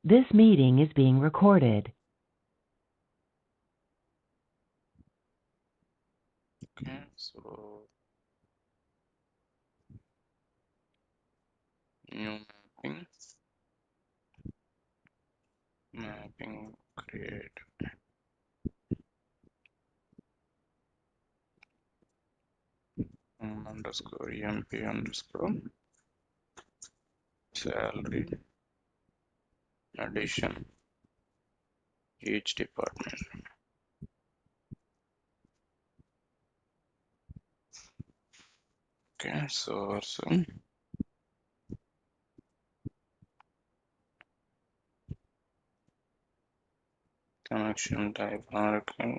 This meeting is being recorded. Okay, so new mapping create underscore emp underscore salary addition each department. Okay, source connection type Oracle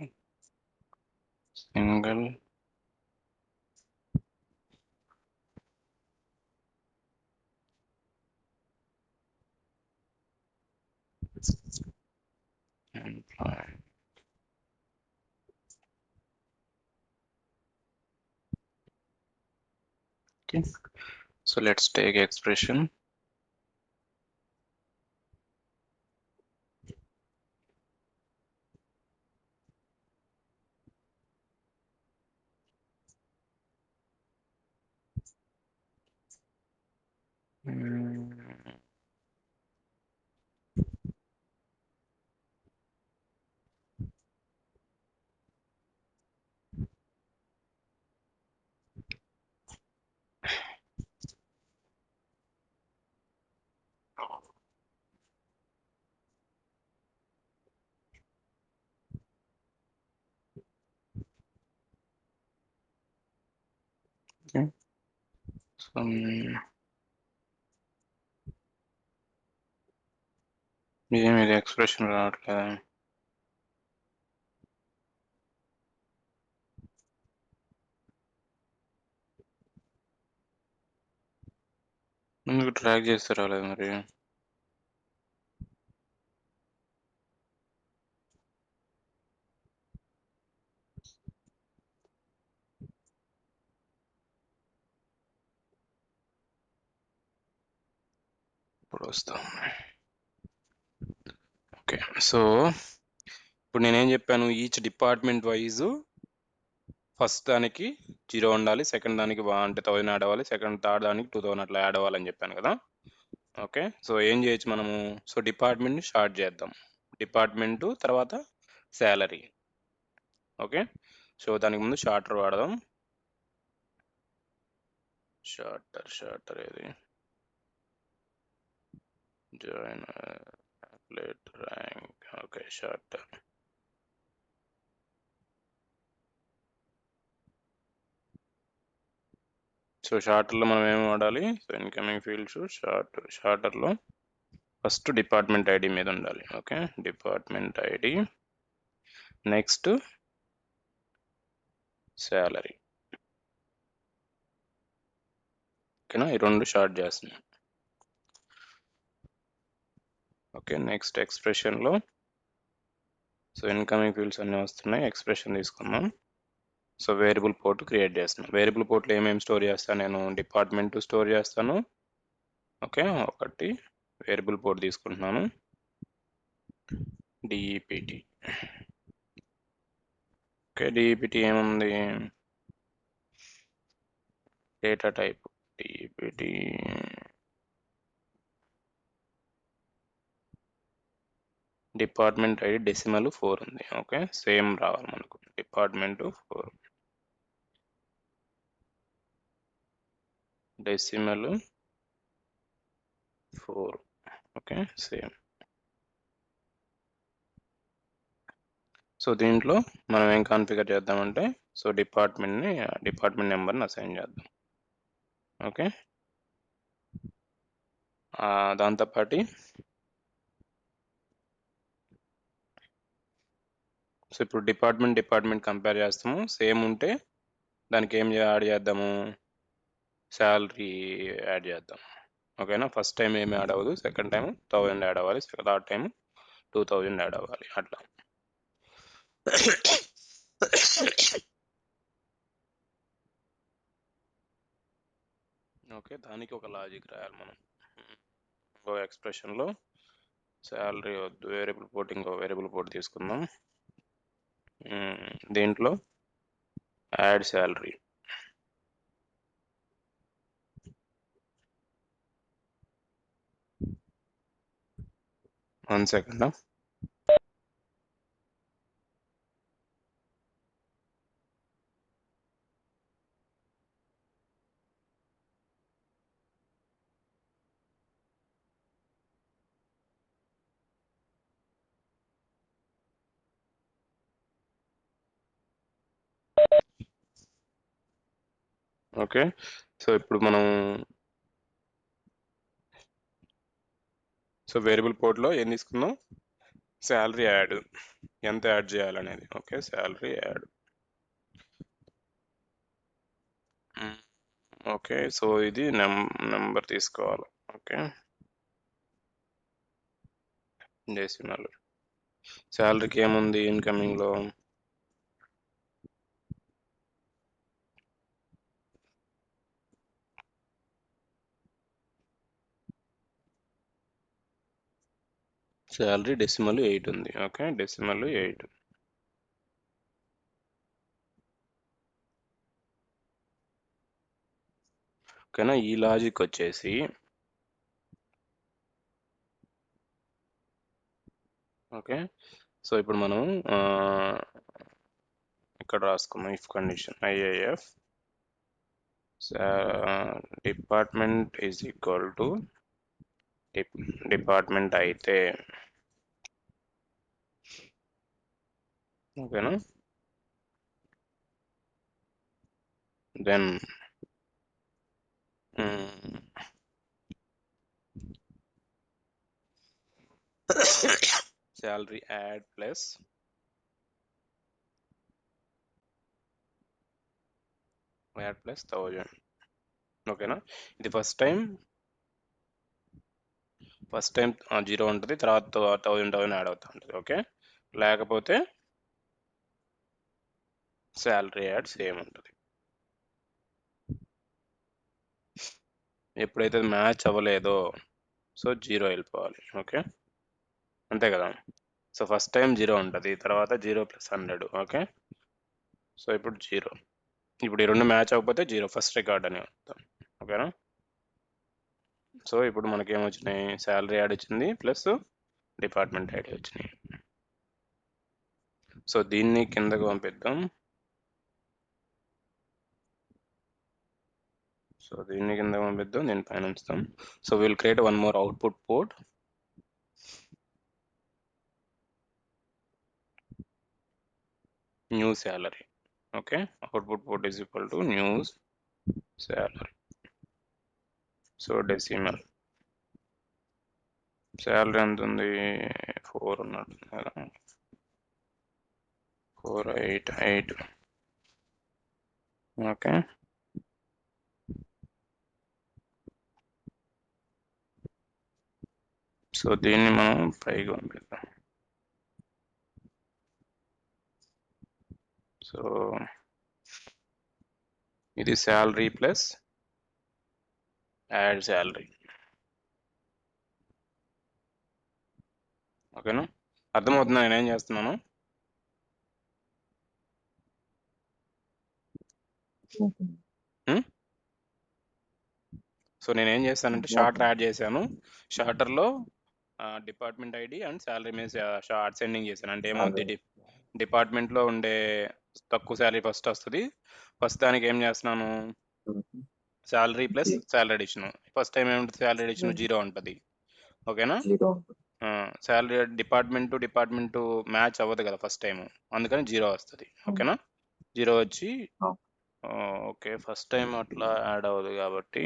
single employee. Okay, so let's take expression. Okay, so ఇది expression రావట్లేదు. ఎందుకు track చేస్తే రాలేదు మరి? ఇప్పుడు వస్తాం. Okay, so ఇప్పుడు నేనేం చెప్పాను, ఈచ్ డిపార్ట్మెంట్ వైజ్ ఫస్ట్ దానికి 0 ఉండాలి, సెకండ్ దానికి అంటే 1000 యాడ్ అవ్వాలి, థర్డ్ దానికి 2000 అట్లా యాడ్ అవ్వాలని చెప్పాను కదా. ఓకే, సో ఏం చేయొచ్చు మనము, సో డిపార్ట్మెంట్ని స్టార్ట్ చేద్దాం. డిపార్ట్మెంటు తర్వాత శాలరీ. ఓకే, సో దానికి ముందు షార్టర్ వాడదాం. షార్టర్ ఏది, join plate rank. Okay, sorter. So షార్టర్లో మనం ఏమి వాడాలి, సో ఇన్కమింగ్ ఫీల్డ్స్ షార్టర్లో ఫస్ట్ డిపార్ట్మెంట్ ఐడి మీద ఉండాలి. Okay, department ID, next salary. ఓకేనా, ఈ రెండు షార్ట్ చేస్తున్నాం. ఓకే, నెక్స్ట్ ఎక్స్ప్రెషన్లో సో ఇన్కమింగ్ ఫీల్డ్స్ అన్నీ వస్తున్నాయి, ఎక్స్ప్రెషన్ తీసుకుందాం. సో వేరియబుల్ పోర్ట్ క్రియేట్ చేస్తున్నాం. వేరియబుల్ పోర్ట్లో ఏమేమి స్టోర్ చేస్తాను నేను, డిపార్ట్మెంట్ స్టోర్ చేస్తాను. ఓకే, ఒకటి వేరియబుల్ పోర్ట్ తీసుకుంటున్నాను, డిఈపిటి. ఓకే, డిఈపిటి ఏముంది, data type DEPT department ID decimal 4 ఉంది. ఓకే, సేమ్ రావాలి మనకు, department 4 decimal 4. Okay, same. So దీంట్లో మనం ఏం కాన్ఫిగర్ చేద్దామంటే, సో డిపార్ట్మెంట్ నెంబర్ని అసైన్ చేద్దాం. ఓకే, దాంతోపాటు సో ఇప్పుడు డిపార్ట్మెంట్ కంపేర్ చేస్తాము, సేమ్ ఉంటే దానికి ఏం యాడ్ చేద్దాము, శాలరీ యాడ్ చేద్దాం. ఓకేనా, ఫస్ట్ టైం ఏమి యాడ్ అవ్వదు, సెకండ్ టైం 1000 యాడ్ అవ్వాలి, థర్డ్ టైం 2000 యాడ్ అవ్వాలి, అట్లా. ఓకే, దానికి ఒక లాజిక్ రాయాలి మనం. ఎక్స్ప్రెషన్లో శాలరీ వద్దు, వేరియబుల్ పోర్ట్, ఇంకో వేరియబుల్ పోర్ట్ తీసుకుందాం. దీంట్లో add salary. One second. Okay, so ఇప్పుడు మనం వేరియబుల్ పోర్ట్లో ఏం తీసుకుందాం? Salary add. ఎంత యాడ్ చేయాలనేది. Okay, salary add. Okay, so ఇది నెంబర్ తీసుకోవాలి. Okay, decimal. శాలరీకి ఏముంది ఇన్కమింగ్లో? శాలరీ డెసిమల్ 8 ఉంది. Okay, decimal 8. ఓకేనా, ఈ లాజిక్ వచ్చేసి ఓకే, సో ఇప్పుడు మనం ఇక్కడ రాసుకున్నాం if condition IAF department is equal to department అయితే, ఓకేనా, then salary add plus add plus 1000. ఓకేనా, ఇది ఫస్ట్ టైం 0 ఉంటుంది, తర్వాత 1000 యాడ్ అవుతూ ఉంటుంది. ఓకే, లేకపోతే శాలరీ యాడ్ సేమ్ ఉంటుంది. ఎప్పుడైతే మ్యాచ్ అవ్వలేదో సో 0 వెళ్ళిపోవాలి. ఓకే, అంతే కదా. సో ఫస్ట్ టైం 0 ఉంటుంది, తర్వాత 0 + 100. ఓకే, సో ఇప్పుడు 0. ఇప్పుడు ఈ రెండు మ్యాచ్ అవ్వకపోతే 0 ఫస్ట్ రికార్డ్ అని అర్థం. ఓకేనా, సో ఇప్పుడు మనకి ఏమొచ్చినాయి? శాలరీ యాడ్ వచ్చింది ప్లస్ డిపార్ట్మెంట్ ఐడి వచ్చినాయి. సో దీన్ని కిందకు పంపిద్దాం. దీన్ని పైన ఉంచుతాం. So will create one more output port. New salary. Okay, output port is equal to new salary. So decimal salary ఎంత ఉంది? 4 ఉన్నట్టు కదా, 488. ఓకే, సో దీన్ని మనం పైకి పంపిద్దాం. సో ఇది శాలరీ ప్లస్ యాడ్ శాలరీ. ఓకేనా, అర్థమవుతుందా నేనేం చేస్తున్నాను? సో నేనేం చేస్తానంటే షార్టర్ యాడ్ చేశాను. షార్టర్లో డిపార్ట్మెంట్ ఐడి అండ్ శాలరీ మీద షార్ట్ సెండింగ్ చేశాను. అంటే ఏమవుతుంది, డిపార్ట్మెంట్లో ఉండే తక్కువ శాలరీ ఫస్ట్ వస్తుంది. ఫస్ట్ దానికి ఏం చేస్తున్నాను? Salary plus salary addition. First time ఏముంటుంది? శాలరీ అడిషన్ 0 ఉంటుంది. ఓకేనా, శాలరీ డిపార్ట్మెంట్ మ్యాచ్ అవ్వదు కదా ఫస్ట్ టైం, అందుకని 0 వస్తుంది. ఓకేనా, 0 వచ్చి ఓకే ఫస్ట్ టైం అట్లా యాడ్ అవ్వదు కాబట్టి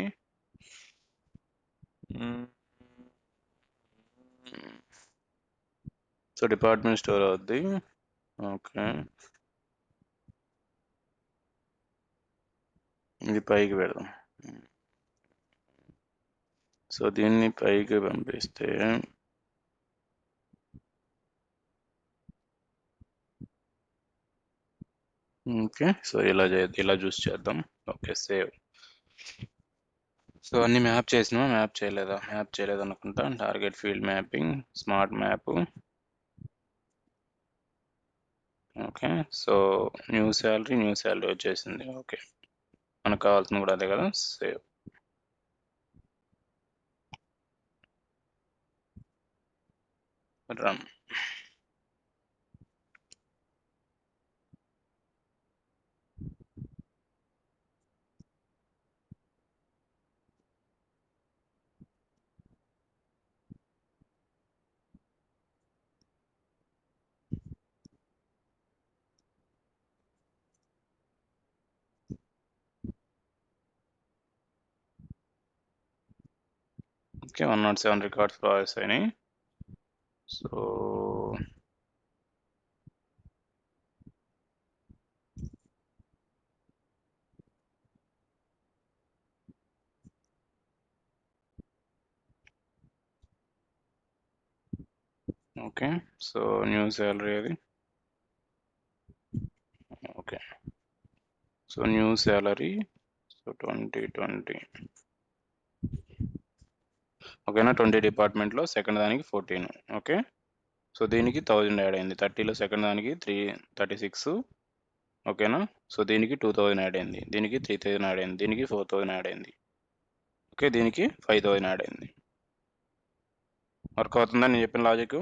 సో డిపార్ట్మెంట్ స్టోర్ అవుద్ది. ఓకే, ఇది పైకి పెడదాం. సో దీన్ని పైకి పంపిస్తే ఓకే, సో ఇలా చూస్ చేద్దాం. Okay, save. సో అన్ని మ్యాప్ చేసినా మ్యాప్ చేయలేదనుకుంటా. Target field mapping, smart map. Okay. So new salary వచ్చేసింది. ఓకే. మనకు కావాల్సింది కూడా అదే కదా. Save. Run. Okay. 107 records process అయినాయి. So okay. So new salary అది. Okay. So new salary. So 2020. ఓకేనా. 20 డిపార్ట్మెంట్లో సెకండ్ దానికి 14. ఓకే. సో దీనికి 1000 యాడ్ అయింది. 30లో సెకండ్ దానికి 36. ఓకేనా. సో దీనికి 2000 యాడ్ అయింది. దీనికి 3000 యాడ్ అయింది. దీనికి 4000 యాడ్ అయింది. ఓకే. దీనికి 5000 యాడ్ అయింది. వర్క్ అవుతుందా నేను చెప్పిన లాజిక్?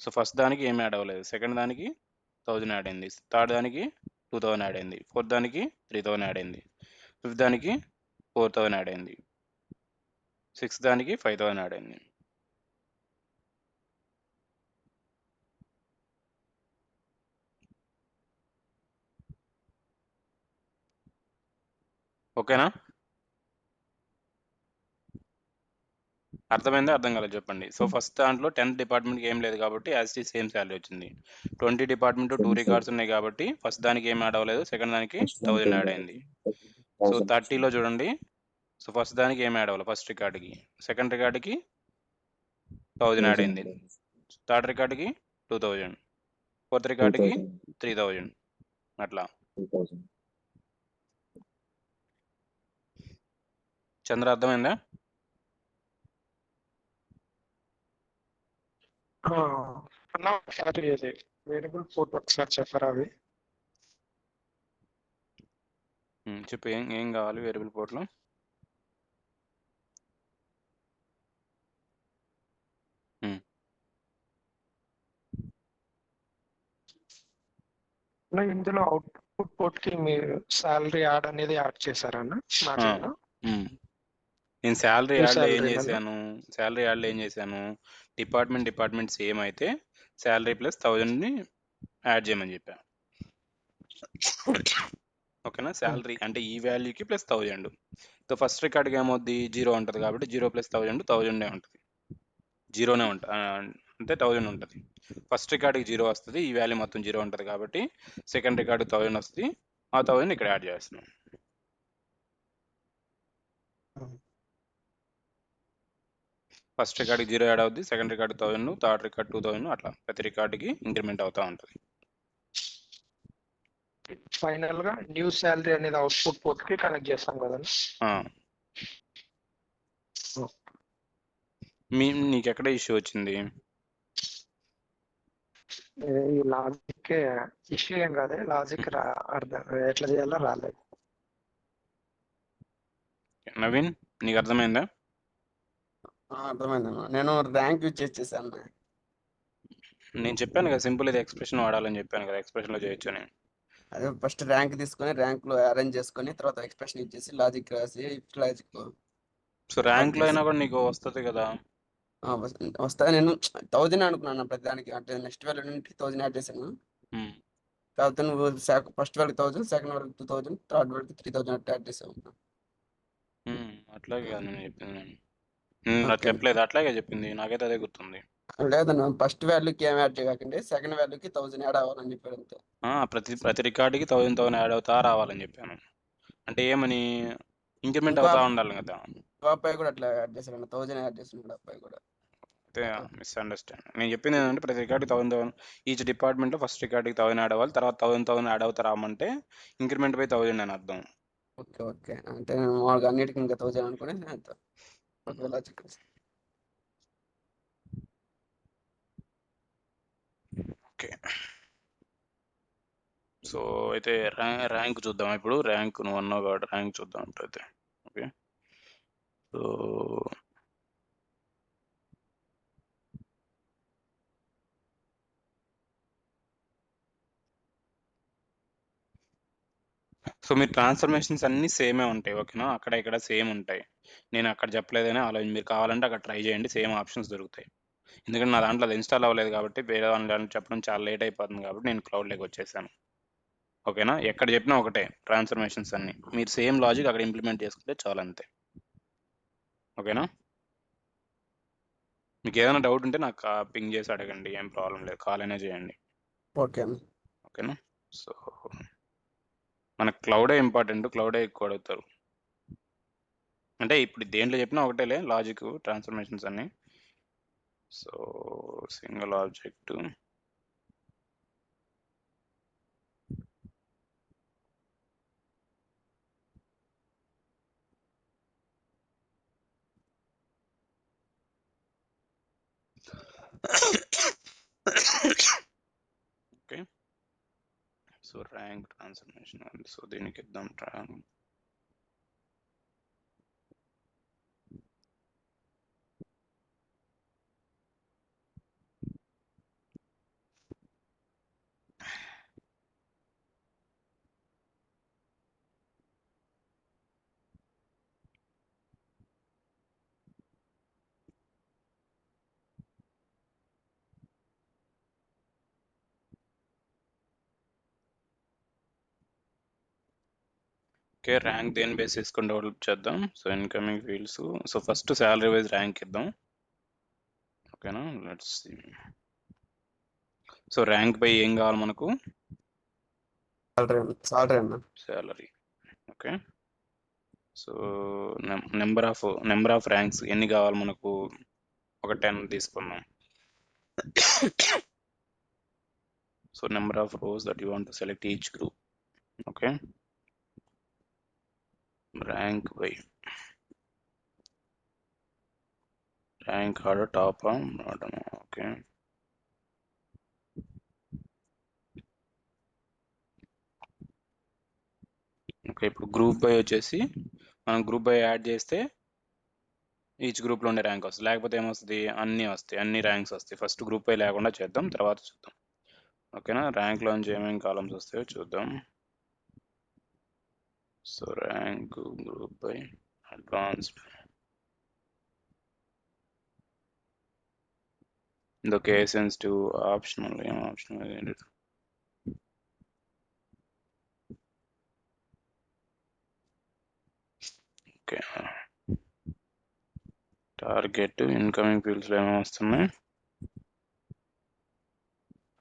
సో ఫస్ట్ దానికి ఏం యాడ్ అవ్వలేదు. సెకండ్ దానికి 1000 యాడ్ అయింది. థర్డ్ దానికి 2000 యాడ్ అయింది. ఫోర్త్ దానికి 3000 యాడ్ అయింది. ఫిఫ్త్ దానికి 4000 యాడ్ అయింది. సిక్స్త్ దానికి 5000 యాడ్ అయింది. ఓకేనా. అర్థమైందా అర్థం కాలేదు చెప్పండి. సో ఫస్ట్ దాంట్లో 10th డిపార్ట్మెంట్కి ఏం లేదు కాబట్టి as it is same salary వచ్చింది. 20 డిపార్ట్మెంట్ 2 రికార్డ్స్ ఉన్నాయి కాబట్టి ఫస్ట్ దానికి ఏం యాడ్ అవ్వలేదు. సెకండ్ దానికి 1000 యాడ్ అయింది. సో 30లో చూడండి. సో ఫస్ట్ దానికి ఏం యాడ్ అవ్వాలి. ఫస్ట్ రికార్డుకి, సెకండ్ రికార్డుకి 1000 యాడ్ అయింది. థర్డ్ రికార్డుకి 2000, ఫోర్త్ రికార్డుకి 3000 అట్లా. చంద్ర అర్థమైందా? అన్న ఒకసారి ఇది వేరియబుల్ పోర్ట్ ఒకసారి చెప్పరా అవి? చెప్పు ఏం కావాలి వేరియబుల్ పోర్ట్లో? అన్న, ఇందులో అవుట్పుట్ పోర్ట్ కి మీరు సాలరీ యాడ్ అనేది యాడ్ చేశారన్న మార్జిన్? నేను శాలరీ New యాడ్లో ఏం salary నన్నా? చేశాను, డిపార్ట్మెంట్ సేమ్ అయితే శాలరీ ప్లస్ 1000ని యాడ్ చేయమని చెప్పాను. ఓకేనా. శాలరీ అంటే ఈ వాల్యూకి ప్లస్ 1000. సో ఫస్ట్ రికార్డ్కి ఏమవుద్ది, 0 ఉంటుంది కాబట్టి 0 ప్లస్ 1000 1000 ఉంటుంది. 0నే ఉంటుంది అంటే 1000 ఉంటుంది. ఫస్ట్ రికార్డ్కి 0 వస్తుంది. ఈ వాల్యూ మొత్తం 0 ఉంటుంది కాబట్టి సెకండ్ రికార్డు 1000 వస్తుంది. ఆ 1000 ఇక్కడ యాడ్ చేస్తున్నాం. ఫస్ట్ రికార్డ్కి 0 యాడ్ అవుద్ది, సెకండ్ రికార్డు 1000, థర్డ్ రికార్డ్ 2000, అట్లా ప్రతి రికార్డుకి ఇంక్రిమెంట్ అవుతూ ఉంటుంది. ఫైనల్ గా న్యూ సాలరీ అనేది అవుట్పుట్ పోర్ట్ కి కనెక్ట్ చేస్తాం కదా. నీకు ఎక్కడ ఇష్యూ వచ్చింది? ఈ లాజిక్ ఇష్యూ ఏం కాదు, లాజిక్ అర్థం ఎట్లా చేయాలో రాలేదు. నవీన్ నీకు అర్థమైందా? అర్థమైందన్న. నేను ర్యాంక్ యూజ్ చేసేసాను. నేను చెప్పాను కదా సింపుల్ ఇది ఎక్స్ప్రెషన్ వాడాలని చెప్పాను కదా, ఎక్స్ప్రెషన్లో చేయొచ్చు అని. అదే ఫస్ట్ ర్యాంక్ తీసుకొని ర్యాంక్లో అరేంజ్ చేసుకొని తర్వాత ఎక్స్ప్రెషన్ ఇచ్చేసి లాజిక్ రాసి లాజిక్. సో ర్యాంక్లో అయినా కూడా నీకు వస్తుంది కదా. వస్తా. నేను 1000 అనుకున్నాను ప్రతిదానికి, అంటే నెక్స్ట్ వాల్యూ నుండి 1000 యాడ్ చేశాను. కాకపోతే నువ్వు ఫస్ట్ వాల్యూకి 1000, సెకండ్ వాల్యూకి 2000, థర్డ్ వాల్యూకి 3000 అట్లా యాడ్ చేసావు. అట్లాగే కాదు నేను చెప్పింది. నేను చెప్పలేదు, అట్లాగే చెప్పింది. నాకైతే అదే గుర్తుంది. లేదన్న, ఫస్ట్ వాల్యూకి ఏం యాడ్ చేయకండి, సెకండ్ వాల్యూకి 1000 యాడ్ అవ్వాలని చెప్పాడు అంతే. ప్రతి రికార్డుకి 1000 యాడ్ అవుతా రావాలని చెప్పాను. అంటే ఏమని ఇంక్రిమెంట్ ఇంకో అవుతా ఉండాలి కదా. అబ్బాయి కూడా అట్లా యాడ్ చేశాడు, 1000 యాడ్ చేస్తున్నాడు అబ్బాయి కూడా. అయితే మిస్అండర్స్టాండ్. నేను చెప్పింది ఏంటంటే ప్రతి రికార్డుకి 1000 ఈచ్ డిపార్ట్మెంట్లో ఫస్ట్ రికార్డుకి 1000 యాడ్ అవ్వాలి, తర్వాత 1000 యాడ్ అవుతా రామంటే ఇంక్రిమెంట్ బై 1000 అని అర్థం. ఓకే ఓకే అంటే నేను మామూలుగా అన్నిటికీ ఇంకా 1000 అనుకుని ఓకే లాజిక్. ఓకే. సో అయితే ర్యాంక్ చూద్దాం. ఇప్పుడు ర్యాంక్ నువ్వు అన్నావు కాబట్టి ర్యాంక్ చూద్దాం అయితే. ఓకే. సో సో మీరు ట్రాన్స్ఫర్మేషన్స్ అన్నీ సేమే ఉంటాయి. ఓకేనా, అక్కడ ఇక్కడ సేమ్ ఉంటాయి. నేను అక్కడ చెప్పలేదని ఆలోచన, మీరు కావాలంటే అక్కడ ట్రై చేయండి, సేమ్ ఆప్షన్స్ దొరుకుతాయి. ఎందుకంటే నా దాంట్లో అది ఇన్స్టాల్ అవ్వలేదు కాబట్టి వేరే దాంట్లో చెప్పడం చాలా లేట్ అయిపోతుంది కాబట్టి నేను క్లౌడ్లోకి వచ్చేసాను. ఓకేనా, ఎక్కడ చెప్పినా ఒకటే ట్రాన్స్ఫర్మేషన్స్ అన్ని, మీరు సేమ్ లాజిక్ అక్కడ ఇంప్లిమెంట్ చేసుకుంటే చాలు, అంతే. ఓకేనా, మీకు ఏదైనా డౌట్ ఉంటే నాకు పింగ్ చేసి అడగండి, ఏం ప్రాబ్లం లేదు, కాల్ అయినా చేయండి. ఓకే అన్న. ఓకేనా, సో మనకు క్లౌడే ఇంపార్టెంట్, క్లౌడే ఎక్కువ అడుగుతారు. అంటే ఇప్పుడు దేంట్లో చెప్పినా ఒకటేలే లాజిక్ ట్రాన్స్ఫర్మేషన్స్ అన్ని. So single object, okay. So rank transformation, so దీనికి ఇద్దాం ర్యాంక్. ఓకే, ర్యాంక్ దేని బేస్ చేసుకొని డెవలప్ చేద్దాం. So incoming fields, so first salary wise rank ఇద్దాం. ఓకేనా, లెట్స్ సీ. సో ర్యాంక్ పై ఏం కావాలి మనకు? సాలరీ అన్న. Salary. Okay. So number off ranks ఎన్ని కావాలి మనకు? ఒక 10 తీసుకుందాం. So number of rose that you want to select each group. Okay, rank by rank order top bottom. Okay, okay. ఇప్పుడు గ్రూప్ బై వచ్చేసి మనం గ్రూప్ బై యాడ్ చేస్తే each గ్రూప్లో ఉండే ర్యాంక్ వస్తుంది, లేకపోతే ఏమొస్తుంది, అన్నీ వస్తాయి, అన్ని ర్యాంక్స్ వస్తాయి. ఫస్ట్ గ్రూప్ బై లేకుండా చేద్దాం, తర్వాత చూద్దాం. ఓకేనా, ర్యాంక్లోంచి ఏమేమి కాలమ్స్ వస్తాయో చూద్దాం. So rank group by advance, ఇందుకే సెన్సిటివ్ ఆప్షనల్, ఏం ఆప్షనల్ ఏంటి? ఓకే, టార్గెట్ ఇన్కమింగ్ ఫీల్డ్స్లో ఏమేమి వస్తున్నాయి?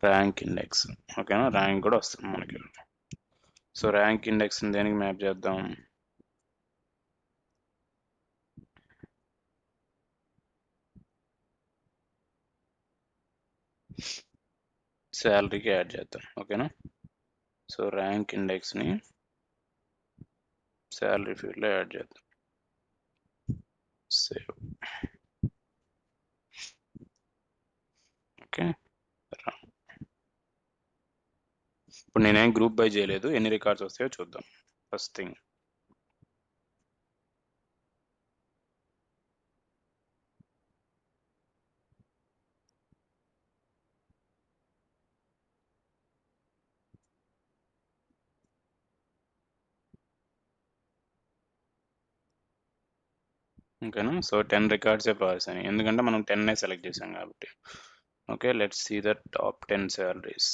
Rank index. ఓకేనా, ర్యాంక్ కూడా వస్తుంది మనకి. సో ర్యాంక్ ఇండెక్స్ దేనికి మ్యాప్ చేద్దాం? శాలరీకి యాడ్ చేద్దాం. ఓకేనా, సో ర్యాంక్ ఇండెక్స్ని శాలరీ ఫీల్డ్లో యాడ్ చేద్దాం. సేవ్. ఓకే, ఇప్పుడు నేనేం గ్రూప్ బై చేయలేదు, ఎన్ని రికార్డ్స్ వస్తాయో చూద్దాం. ఫస్ట్ థింగ్, ఓకేనా. సో 10 రికార్డ్సే ప్రాసెస్ అని, ఎందుకంటే మనం 10 సెలెక్ట్ చేసాం కాబట్టి. Okay, let's see the top 10 salaries.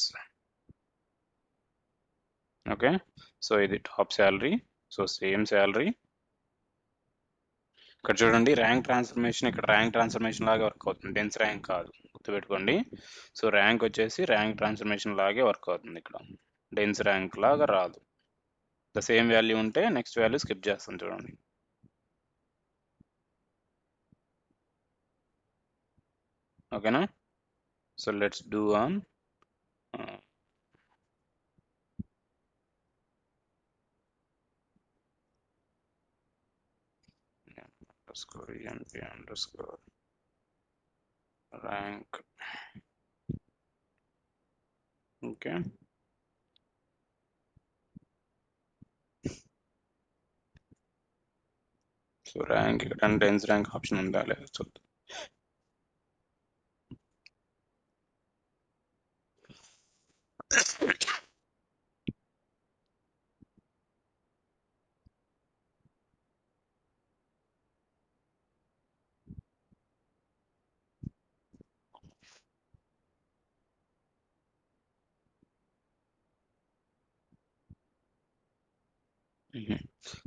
Okay, so ఇది top salary. So same salary. ఇక్కడ చూడండి, ర్యాంక్ ట్రాన్స్ఫర్మేషన్ ఇక్కడ ర్యాంక్ ట్రాన్స్ఫర్మేషన్ లాగే వర్క్ అవుతుంది, డెన్స్ ర్యాంక్ కాదు, గుర్తుపెట్టుకోండి. సో ర్యాంక్ వచ్చేసి ర్యాంక్ ట్రాన్స్ఫర్మేషన్ లాగే వర్క్ అవుతుంది, ఇక్కడ డెన్స్ ర్యాంక్ లాగా రాదు. ద సేమ్ వాల్యూ ఉంటే నెక్స్ట్ వాల్యూ స్కిప్ చేస్తాం, చూడండి. ఓకేనా, so let's do on rank. Okay. So rank ఇక్కడ టెన్స్ ర్యాంక్ ఆప్షన్ ఉందా లేదా చూద్దాం.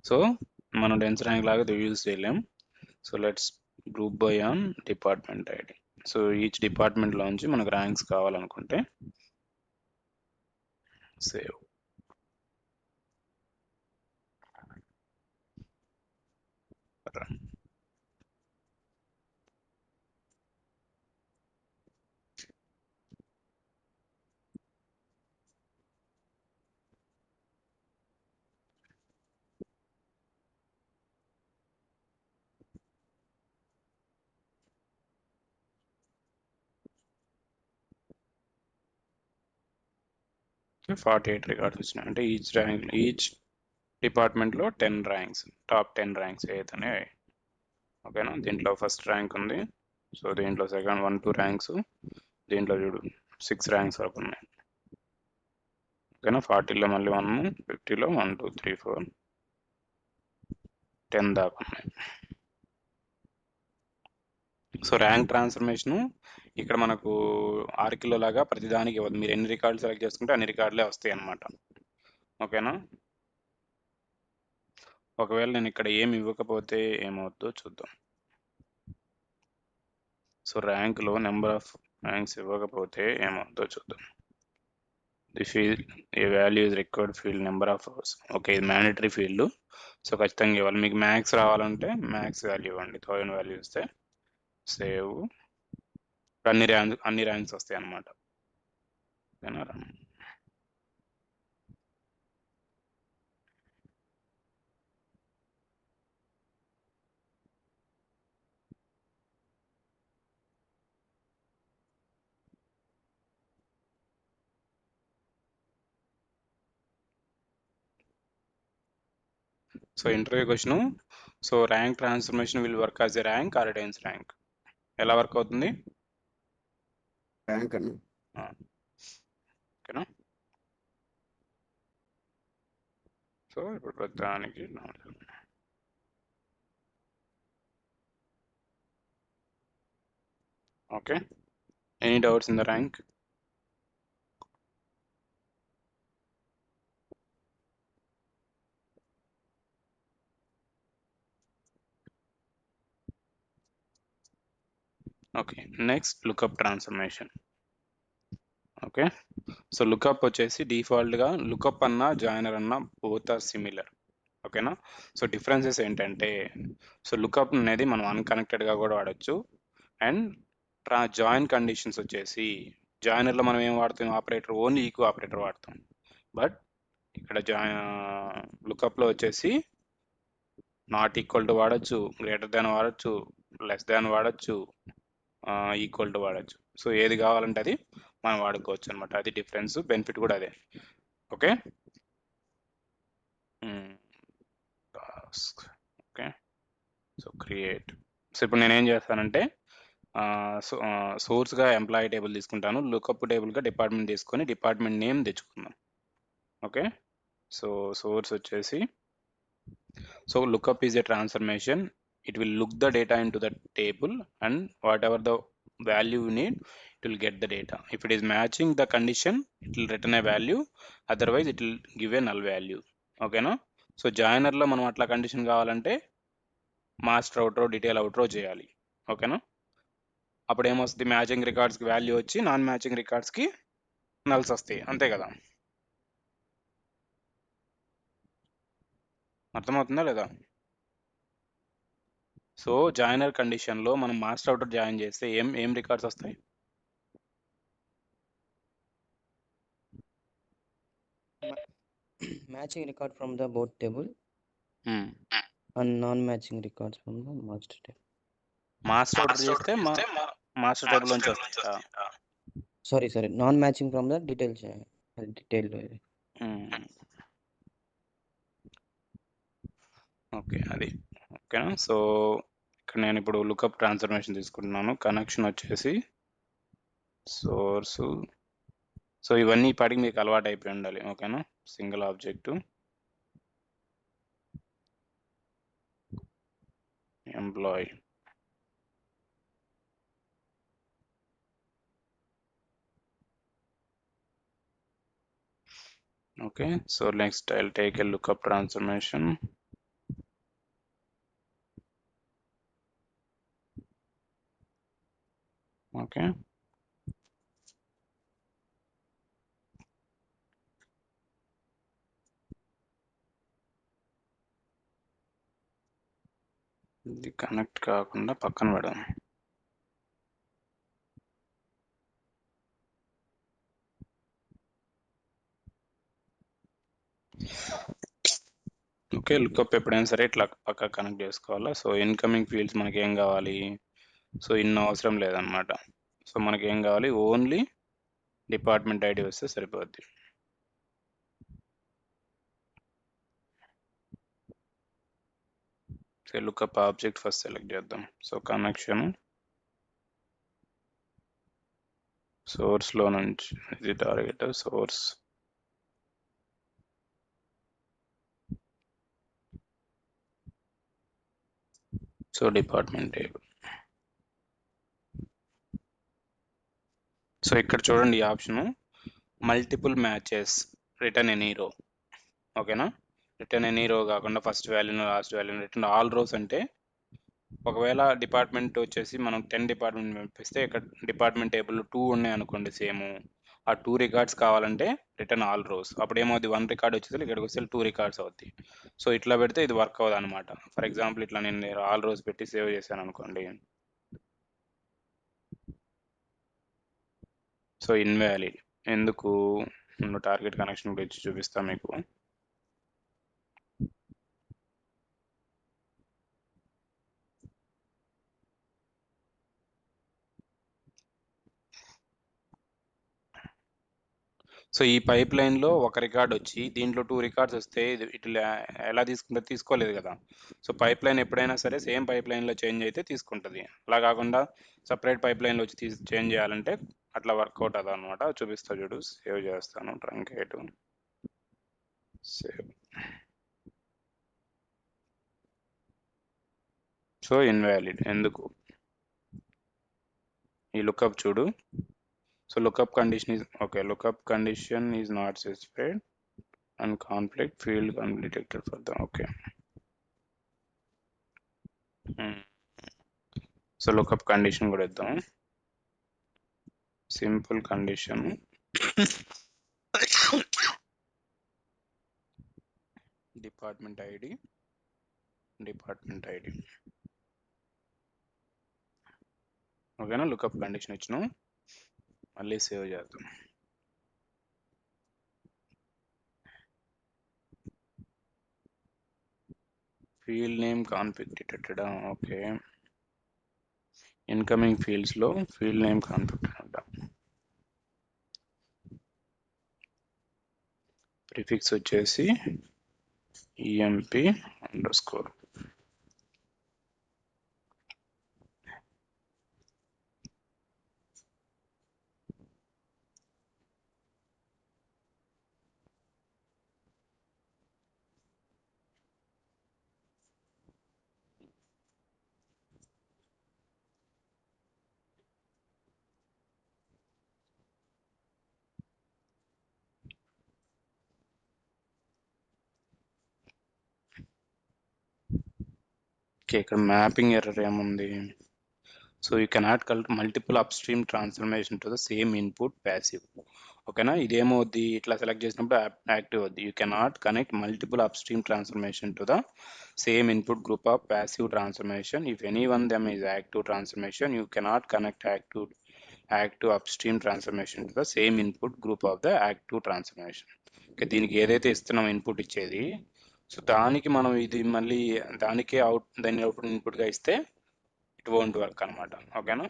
సో మనం డెన్స్ ర్యాంక్ లాగా యూజ్ చేయలేం. So let's group by on department ID. So each department లోంచి మనకు ర్యాంక్స్ కావాలనుకుంటే సేవ్. సో 48 రికార్డ్స్ వచ్చినాయి. అంటే ఈచ్ డిపార్ట్మెంట్లో 10 ర్యాంక్స్, టాప్ 10 ర్యాంక్స్ ఏదైతే. ఓకేనా, దీంట్లో ఫస్ట్ ర్యాంక్ ఉంది. సో దీంట్లో సెకండ్ 1, 2 ర్యాంక్స్, దీంట్లో చూడు 6 ర్యాంక్స్ వరకు ఉన్నాయి. ఓకేనా, 40లో మళ్ళీ 1, 50లో 1, 2, 3, 4, 10 దాకా ఉన్నాయి. సో ర్యాంక్ ట్రాన్స్ఫర్మేషన్ ఇక్కడ మనకు ఆర్కిలో లాగా ప్రతిదానికి ఇవ్వదు. మీరు ఎన్ని రికార్డులు సెలెక్ట్ చేసుకుంటే అన్ని రికార్డులే వస్తాయి అన్నమాట. ఓకేనా, ఒకవేళ నేను ఇక్కడ ఏమి ఇవ్వకపోతే ఏమవుతుందో చూద్దాం. సో ర్యాంక్లో నెంబర్ ఆఫ్ ర్యాంక్స్ ఇవ్వకపోతే ఏమవుతుందో చూద్దాం. The field A value is required field number of hours. Okay, ఇది మ్యాండటరీ ఫీల్డ్. సో ఖచ్చితంగా ఇవ్వాలి. మీకు మ్యాథ్స్ రావాలంటే మ్యాథ్స్ వాల్యూ ఇవ్వండి. 1000 వాల్యూ ఇస్తే సేవ్, అన్ని ర్యాంక్స్ వస్తాయి అన్నమాట. ఓకేనా, so interview question. So rank transformation will work as a rank are dense rank. ఎలా వర్క్ అవుతుంది? ర్యాంక్ అన్న. ఓకేనా, సో ఇప్పుడు ప్రతిదానికి okay. Any doubts in the rank? Okay, next lookup transformation. Okay, so lookup వచ్చేసి డిఫాల్ట్గా లుకప్ అన్న joiner అన్న బోత్ ఆర్ సిమిలర్. ఓకేనా, సో డిఫరెన్సెస్ ఏంటంటే, సో లుకప్ అనేది మనం అన్కనెక్టెడ్గా కూడా వాడచ్చు. అండ్ జాయిన్ కండిషన్స్ వచ్చేసి జాయినర్లో మనం ఏం వాడతాం? ఆపరేటర్, ఓన్లీ ఈక్వ ఆపరేటర్ వాడతాం. బట్ ఇక్కడ లుకప్లో వచ్చేసి నాట్ ఈక్వల్ టు వాడచ్చు, గ్రేటర్ దాన్ వాడచ్చు, లెస్ దాన్ వాడచ్చు, ఈక్వల్ టు వాడచ్చు. సో ఏది కావాలంటే అది మనం వాడుకోవచ్చు అనమాట. అది డిఫరెన్స్, బెనిఫిట్ కూడా అదే. Okay, okay, so create. So ఇప్పుడు నేనేం చేస్తానంటే సోర్స్గా ఎంప్లాయీ టేబుల్ తీసుకుంటాను, లుకప్ టేబుల్గా డిపార్ట్మెంట్ తీసుకొని డిపార్ట్మెంట్ నేమ్ తెచ్చుకుందాం. ఓకే, సో సోర్స్ వచ్చేసి, so lookup is a transformation. It will look the data into the table and whatever the value you need, it will get the data. If it is matching the condition, it will return a value, otherwise it will give a null value. ఓకేనా, so జాయినర్లో మనం అట్లా condition కావాలంటే master outro detail outro చేయాలి. ఓకేనా, అప్పుడు ఏమొస్తుంది? Matching రికార్డ్స్కి value వచ్చి non matching రికార్డ్స్కి నల్స్ వస్తాయి, అంతే కదా. అర్థమవుతుందా లేదా? సో జాయినర్ కండిషన్లో మనం మాస్టర్ అవుటర్ జాయిన్ చేస్తే ఏం రికార్డ్స్ వస్తాయి? Matching record from the board table. and non-matching records from the master table. Master order చేస్తే మాస్టర్ టేబుల్ నుంచి వస్తాయా? Sorry, non-matching from the detail. Okay, అది ఓకేనా. సో ఇక్కడ నేను ఇప్పుడు లుకప్ ట్రాన్స్ఫర్మేషన్ తీసుకుంటున్నాను. కనెక్షన్ వచ్చేసి సోర్సు. సో ఇవన్నీ ఇప్పటికి మీకు అలవాటు అయిపోయి ఉండాలి, ఓకేనా. Single object, employee, okay. So next I'll take a lookup transformation. Okay, ఇది కనెక్ట్ కాకుండా పక్కన పెడదాం. ఓకే, లుకప్ ఎప్పుడైనా సరే ఇట్లా పక్క కనెక్ట్ చేసుకోవాలా. సో ఇన్కమింగ్ ఫీల్డ్స్ మనకి ఏం కావాలి? సో ఇన్ని అవసరం లేదనమాట. సో మనకి ఏం కావాలి? ఓన్లీ డిపార్ట్మెంట్ ఐడి వస్తే సరిపోద్ది. So lookup object first select చేద్దాం. సో కనెక్షన్ సోర్స్లో నుంచి, ఇది target source, so department table. So ఇక్కడ చూడండి ఈ option multiple matches return any row, ఓకేనా. రిటర్న్ ఎనీ రో కాకుండా ఫస్ట్ వాల్యూను లాస్ట్ వాల్యూను రిటర్న్ ఆల్ రోస్ అంటే ఒకవేళ డిపార్ట్మెంట్ వచ్చేసి మనం 10 డిపార్ట్మెంట్ పంపిస్తే ఇక్కడ డిపార్ట్మెంట్ టేబుల్ 2 ఉన్నాయి అనుకోండి, సేమ్ ఆ 2 రికార్డ్స్ కావాలంటే రిటర్న్ ఆల్ రోస్. అప్పుడు ఏమవుతుంది? 1 రికార్డ్ వచ్చేసి ఇక్కడికి వస్తే 2 రికార్డ్స్ అవుతాయి. సో ఇట్లా పెడితే ఇది వర్క్ అవ్వదు అనమాట. ఫర్ ఎగ్జాంపుల్ ఇట్లా నేను ఆల్ రోస్ పెట్టి సేవ్ చేశాను అనుకోండి, సో ఇన్వాలిడ్. ఎందుకు? టార్గెట్ కనెక్షన్ గురించి చూపిస్తా మీకు. సో ఈ పైప్ లైన్లో ఒక రికార్డ్ వచ్చి దీంట్లో 2 రికార్డ్స్ వస్తే ఇట్లా ఎలా తీసుకుంటే తీసుకోలేదు కదా. సో పైప్ లైన్ ఎప్పుడైనా సరే సేమ్ పైప్ లైన్లో చేంజ్ అయితే తీసుకుంటుంది. అలా కాకుండా సపరేట్ పైప్ లైన్లో వచ్చి చేంజ్ చేయాలంటే అట్లా వర్కౌట్ అదా అనమాట. చూపిస్తా చూడు. సేవ్ చేస్తాను, ట్రంకేట్ సేవ్. So invalid. ఎందుకు? ఈ లుకప్ చూడు. So lookup condition is okay. Lookup condition is not specified and conflict field can be detected for the okay. So lookup condition కూడా ఇద్దాం. Simple condition department ID ఓకేనా. Lookup condition ఇచ్చినాం, మళ్ళీ save చేద్దాం. Field name config detected. Okay, incoming ఫీల్డ్స్లో field name config అంట. Prefix వచ్చేసి EMP_. Okay, ఇక్కడ మ్యాపింగ్ ఎర్రర్ ఏముంది? So you cannot collect multiple upstream transformation to the same input passive. ఓకేనా. ఇదేమవుద్ది? ఇట్లా సెలెక్ట్ చేసినప్పుడు యాక్టివ్ అవుద్ది. You cannot connect multiple upstream transformation to the same input group of passive transformation. If any one them is active transformation you cannot connect active up stream transformation to the same input group of the active transformation. Okay, దీనికి ఏదైతే ఇస్తున్నాం input ఇచ్చేది so దానికి మనం ఇది మళ్ళీ దానికే దాన్ని అవుట్పుట్ ఇన్పుట్గా ఇస్తే ఇట్ వోంట్ వర్క్ అనమాట. ఓకేనా.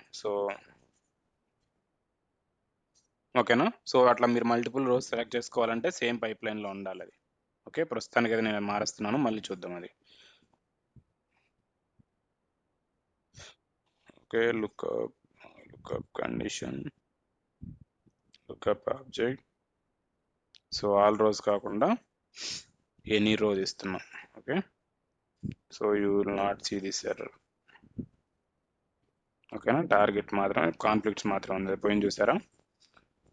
సో అట్లా మీరు మల్టిపుల్ రోస్ సెలెక్ట్ చేసుకోవాలంటే సేమ్ పైప్ లైన్లో ఉండాలి అది. ఓకే, ప్రస్తుతానికి అయితే నేను మారుస్తున్నాను, మళ్ళీ చూద్దాం అది. Okay, lookup condition, lookup object. So all rows కాకుండా ఎనీ రోజ్ ఇస్తున్నాం. Okay, so you will not see this error. ఓకేనా, టార్గెట్ మాత్రమే, కాన్ఫ్లిక్ట్స్ మాత్రం ఉంది, పోయింది చూసారా.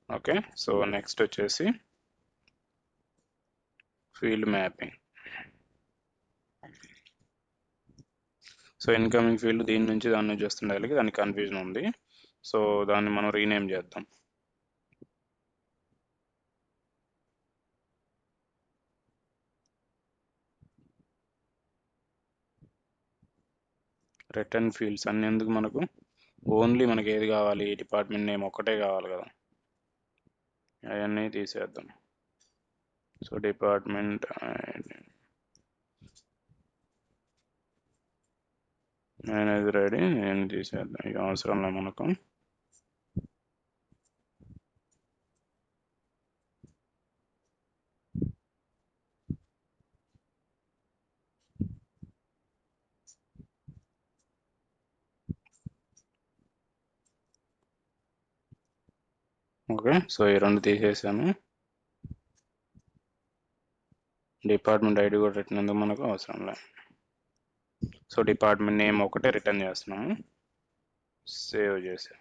ఓకే, సో నెక్స్ట్ వచ్చేసి field mapping. So incoming field దీని నుంచి దాని నుంచి వస్తుండాలి, దానికి కన్ఫ్యూజన్ ఉంది. సో దాన్ని మనం రీనేమ్ చేద్దాం. రిటర్న్ ఫీల్డ్స్ అన్ని ఎందుకు మనకు, ఓన్లీ మనకి ఏది కావాలి, డిపార్ట్మెంట్ నేమ్ ఒక్కటే కావాలి కదా, అవన్నీ తీసేద్దాం. సో డిపార్ట్మెంట్ మేనేజర్ ఐడి నేను తీసేద్దాం, ఇక అవసరం లేదు మనకు. ఓకే, సో ఈ రెండు తీసేసాను. డిపార్ట్మెంట్ ఐడి కూడా రిటర్న్ ఎందుకు మనకు అవసరం లేదు. సో డిపార్ట్మెంట్ నేమ్ ఒకటే రిటర్న్ చేస్తున్నాము. సేవ్ చేసాం.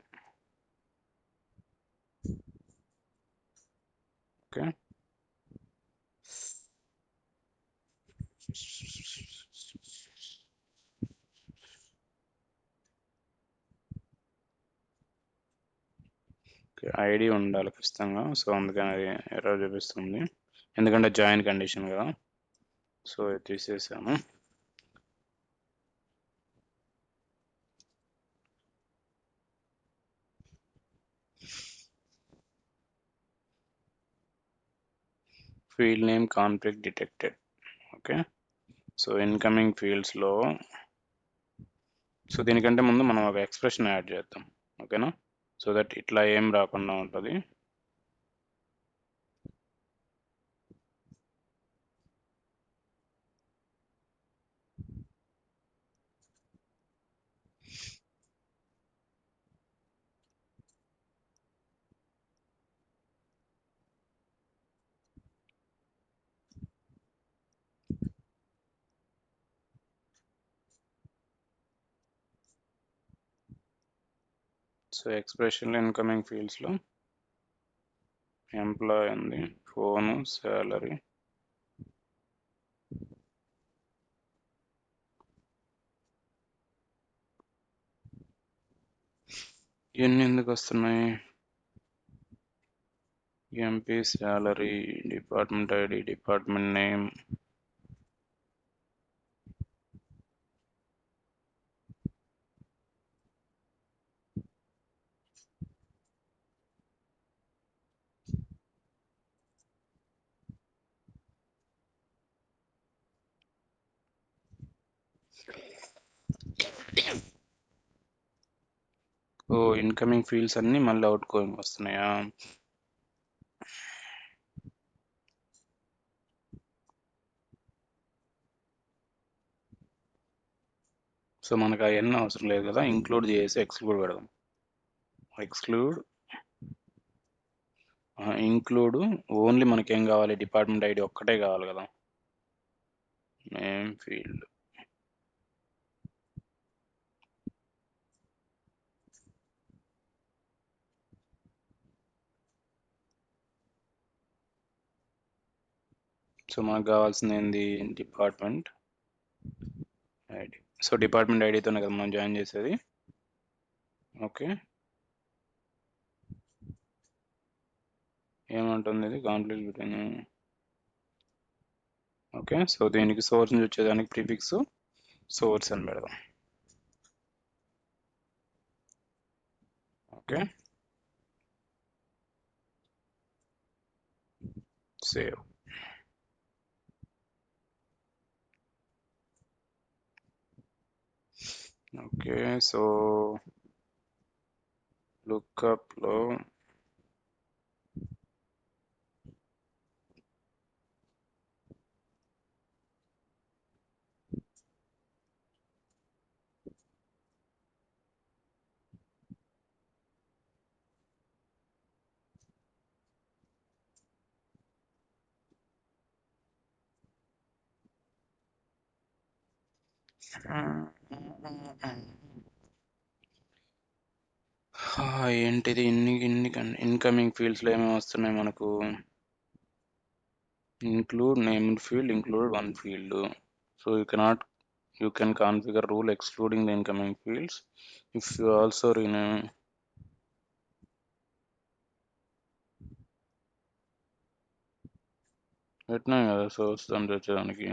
ఓకే, ఐడి ఉండాలి ఖచ్చితంగా. సో అందుకని అది ఎర్రర్ చూపిస్తుంది, ఎందుకంటే జాయిన్ కండిషన్ కదా. సో ఇది తీసేసాను. Field name conflict detected. Okay, so incoming ఫీల్డ్స్లో, సో దీనికంటే ముందు మనం ఒక ఎక్స్ప్రెషన్ యాడ్ చేద్దాం. ఓకేనా, సో దట్ ఇట్లా ఏం రాకుండా ఉంటుంది. సో ఎక్స్ప్రెషన్ ఇన్కమింగ్ ఫీల్డ్స్లో ఎంప్లాయ్ ఉంది, ఫోను, శాలరీ. ఇవన్నీ ఎందుకు వస్తున్నాయి, ఎంపీ, salary, department ID, department name. ఓ ఇన్కమింగ్ ఫీల్డ్స్ అన్ని మళ్ళీ అవుట్ గోయింగ్ వస్తున్నాయా. సో మనకు అవన్నీ అవసరం లేదు కదా, ఇంక్లూడ్ చేసి ఎక్స్క్లూడ్ పెడదాం. ఇంక్లూడ్ ఓన్లీ మనకేం కావాలి, డిపార్ట్మెంట్ ఐడి ఒక్కటే కావాలి కదా, నేమ్ ఫీల్డ్. సో మనకు కావాల్సింది ఏంది, డిపార్ట్మెంట్ ఐడి. సో డిపార్ట్మెంట్ ఐడితోనే కదా మనం జాయిన్ చేసేది. ఓకే, ఏమంటుంది ఇది, కాన్ఫ్లిక్ట్ బిట్వీన్. ఓకే, సో దీనికి సోర్స్ నుంచి వచ్చేదానికి ప్రిఫిక్స్ సోర్స్ అని పెడదాం. Okay, save. ఓకే. సో లుక్అప్‌లో ఏంటిది ఇన్ని ఇన్‌కమింగ్ ఫీల్డ్స్‌లో ఏమేమి వస్తున్నాయి మనకు? Include named field, include one field. So you can configure rule excluding the incoming fields if you also rename పెట్టినా కదా సోర్స్ అని తెచ్చడానికి.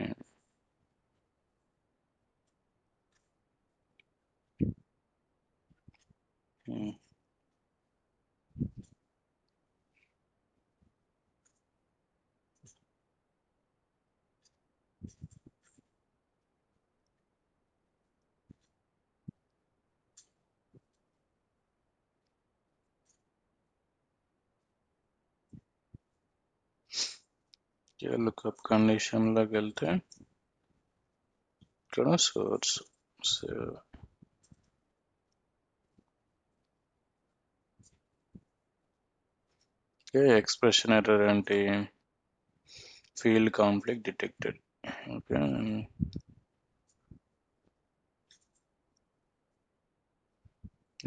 లుక్అప్ కండిషన్లోకి వెళ్తే ఇక్కడ సోర్స్ ఎక్స్ప్రెషన్ ఎర్రర్ అంటే field conflict detected. Okay,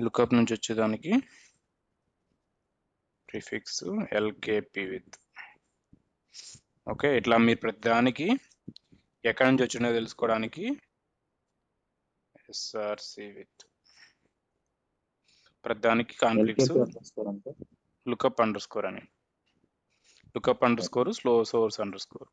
lookup నుంచి వచ్చేదానికి ప్రిఫిక్స్ ఎల్కేపి విత్. ఓకే, ఇట్లా మీరు ప్రతిదానికి ఎక్కడి నుంచి వచ్చిందో తెలుసుకోవడానికి ఎస్ఆర్సి విత్ ప్రతిదానికి కాన్ఫ్లిక్ట్స్ లుక్అప్ అండర్ స్కోర్ అని, lookup underscore slow source underscore.